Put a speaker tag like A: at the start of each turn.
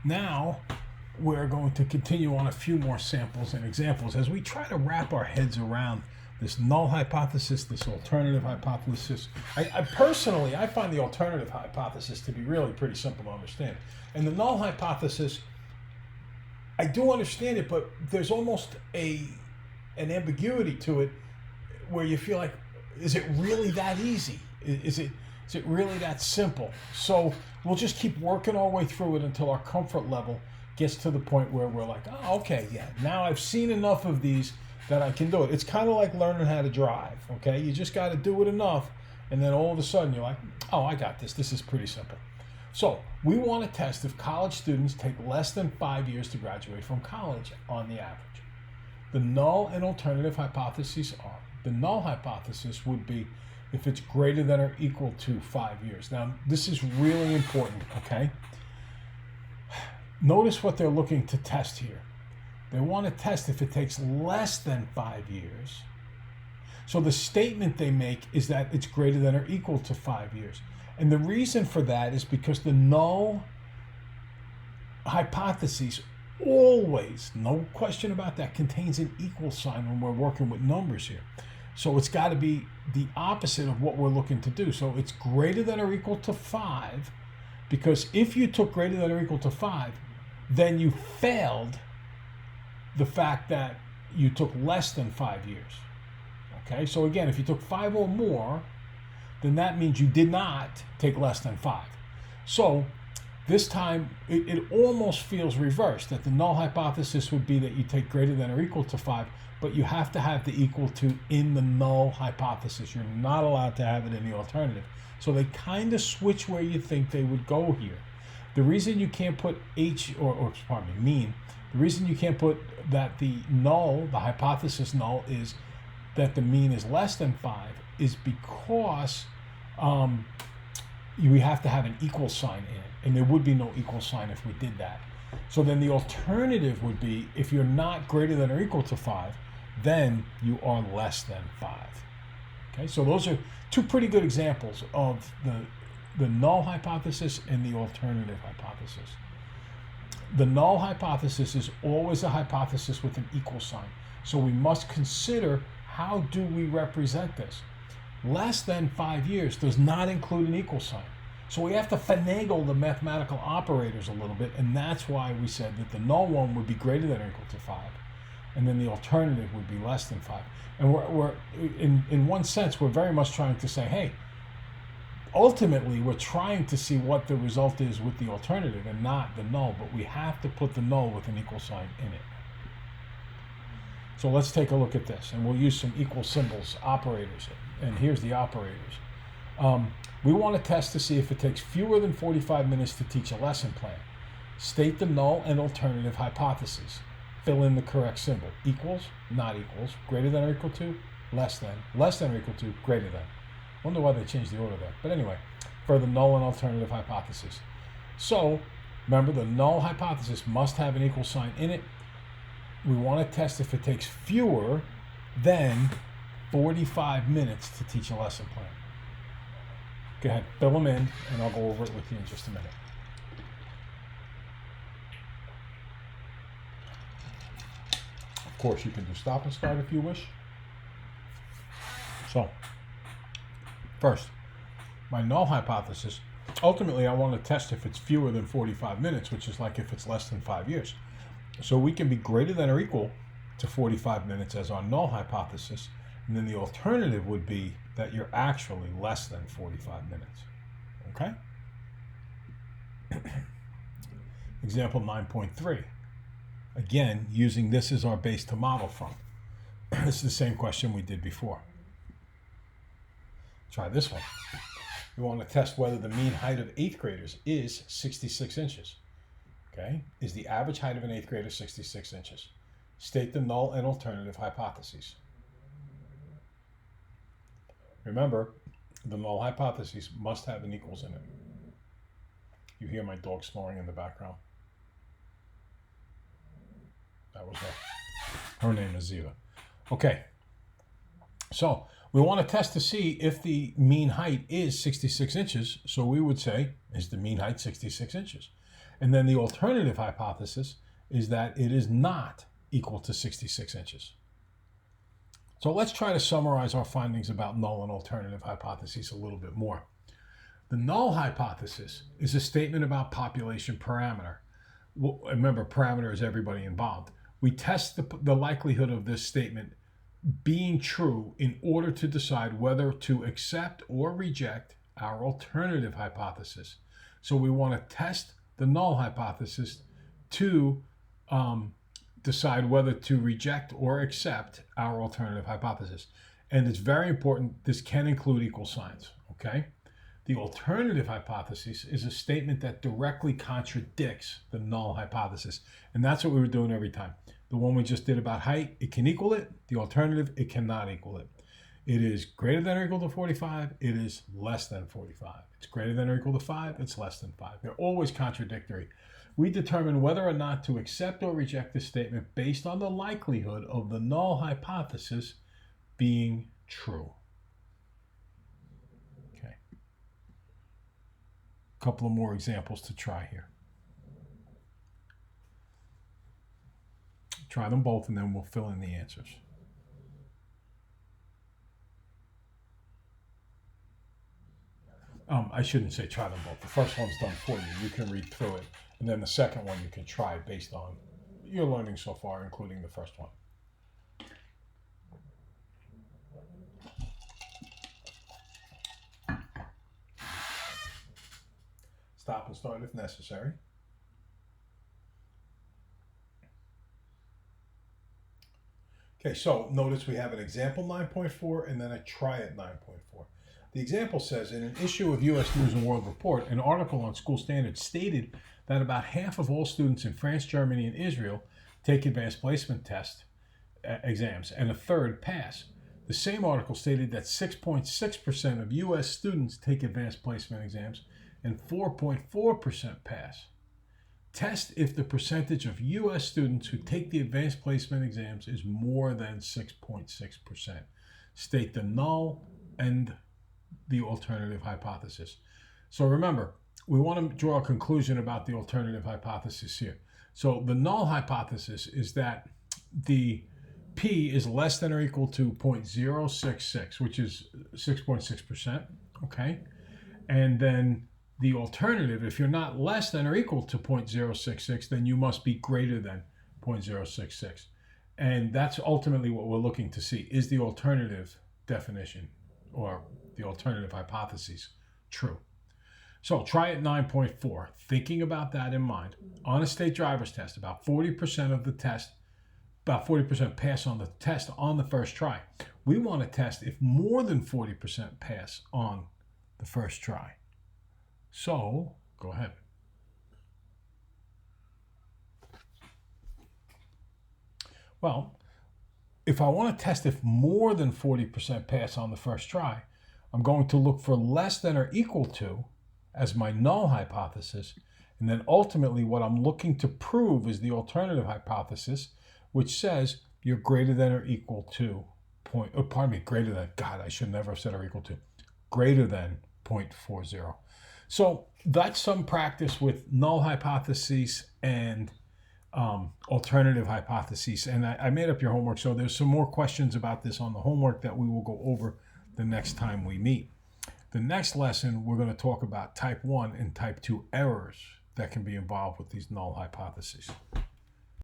A: Now, we're going to continue on a few more samples and examples as we try to wrap our heads around this null hypothesis, this alternative hypothesis. I personally, I find the alternative hypothesis to be really pretty simple to understand. And the null hypothesis, I do understand it, but there's almost an ambiguity to it where you feel like, is it really that easy? Is it really that simple? So we'll just keep working our way through it until our comfort level gets to the point where we're like, oh, okay, yeah, now I've seen enough of these that I can do it. It's kind of like learning how to drive, okay? You just got to do it enough, and then all of a sudden you're like, oh, I got this. This is pretty simple. So we want to test if college students take less than 5 years to graduate from college on the average. The null and alternative hypotheses are, the null hypothesis would be if it's greater than or equal to 5 years. Now, this is really important, okay? Notice what they're looking to test here. They want to test if it takes less than 5 years. So the statement they make is that it's greater than or equal to 5 years. And the reason for that is because the null hypothesis always, no question about that, contains an equal sign when we're working with numbers here. So it's got to be the opposite of what we're looking to do. So it's greater than or equal to 5, because if you took greater than or equal to 5, then you failed the fact that you took less than 5 years. Okay, so again, if you took 5 or more, then that means you did not take less than 5. So this time, it almost feels reversed, that the null hypothesis would be that you take greater than or equal to 5, but you have to have the equal to in the null hypothesis. You're not allowed to have it in the alternative. So they kind of switch where you think they would go here. The reason you can't put mean, the reason you can't put that the null, the hypothesis null, is that the mean is less than 5 is because we have to have an equal sign in it. And there would be no equal sign if we did that. So then the alternative would be, if you're not greater than or equal to 5, then you are less than 5. Okay, so those are two pretty good examples of the null hypothesis and the alternative hypothesis. The null hypothesis is always a hypothesis with an equal sign. So we must consider, how do we represent this? Less than 5 years does not include an equal sign. So we have to finagle the mathematical operators a little bit, and that's why we said that the null one would be greater than or equal to 5, and then the alternative would be less than 5. And we're in one sense, we're very much trying to say, hey, ultimately we're trying to see what the result is with the alternative and not the null, but we have to put the null with an equal sign in it. So let's take a look at this, and we'll use some equal symbols, operators, and here's the operators. We want to test to see if it takes fewer than 45 minutes to teach a lesson plan. State the null and alternative hypotheses. Fill in the correct symbol. Equals, not equals, greater than or equal to, less than or equal to, greater than. Wonder why they changed the order there. But anyway, for the null and alternative hypothesis. So, remember, the null hypothesis must have an equal sign in it. We want to test if it takes fewer than 45 minutes to teach a lesson plan. Go ahead, fill them in, and I'll go over it with you in just a minute. Of course, you can do stop and start if you wish. So, first, my null hypothesis, ultimately I want to test if it's fewer than 45 minutes, which is like if it's less than 5 years. So we can be greater than or equal to 45 minutes as our null hypothesis, and then the alternative would be that you're actually less than 45 minutes. Okay? Example 9.3. Again, using this as our base to model from. It's the same question we did before. Try this one. We want to test whether the mean height of 8th graders is 66 inches. Okay? Is the average height of an 8th grader 66 inches? State the null and alternative hypotheses. Remember, the null hypothesis must have an equals in it. You hear my dog snoring in the background? That was her. Her name is Ziva. Okay. So we want to test to see if the mean height is 66 inches. So we would say, is the mean height 66 inches? And then the alternative hypothesis is that it is not equal to 66 inches. So let's try to summarize our findings about null and alternative hypotheses a little bit more. The null hypothesis is a statement about population parameter. Well, remember, parameter is everybody involved. We test the likelihood of this statement being true in order to decide whether to accept or reject our alternative hypothesis. So we want to test the null hypothesis to decide whether to reject or accept our alternative hypothesis. And it's very important, this can include equal signs, okay? The alternative hypothesis is a statement that directly contradicts the null hypothesis. And that's what we were doing every time. The one we just did about height, it can equal it. The alternative, it cannot equal it. It is greater than or equal to 45. It is less than 45. It's greater than or equal to 5. It's less than 5. They're always contradictory. We determine whether or not to accept or reject this statement based on the likelihood of the null hypothesis being true. Okay. A couple of more examples to try here. Try them both and then we'll fill in the answers. I shouldn't say try them both. The first one's done for you. You can read through it. And then the second one you can try based on your learning so far, including the first one. Stop and start if necessary. Okay, so notice we have an example 9.4 and then a try it 9.4. The example says, in an issue of U.S. News and World Report, an article on school standards stated that about half of all students in France, Germany, and Israel take advanced placement test exams, and a third pass. The same article stated that 6.6% of U.S. students take advanced placement exams, and 4.4% pass. Test if the percentage of U.S. students who take the advanced placement exams is more than 6.6%. State the null and the alternative hypothesis. So remember, we want to draw a conclusion about the alternative hypothesis here. So the null hypothesis is that the P is less than or equal to 0.066, which is 6.6%, okay? And then the alternative, if you're not less than or equal to 0.066, then you must be greater than 0.066. And that's ultimately what we're looking to see. Is the alternative definition or the alternative hypothesis true? So try it 9.4. Thinking about that in mind, on a state driver's test, about 40% of the test, about 40% pass on the test on the first try. We want to test if more than 40% pass on the first try. So go ahead. Well, if I want to test if more than 40% pass on the first try, I'm going to look for less than or equal to as my null hypothesis, and then ultimately what I'm looking to prove is the alternative hypothesis, which says you're greater than or equal to greater than, God, I should never have said or equal to, greater than 0.40. So that's some practice with null hypotheses and alternative hypotheses. And I made up your homework, so there's some more questions about this on the homework that we will go over the next time we meet. The next lesson, we're going to talk about type 1 and type 2 errors that can be involved with these null hypotheses.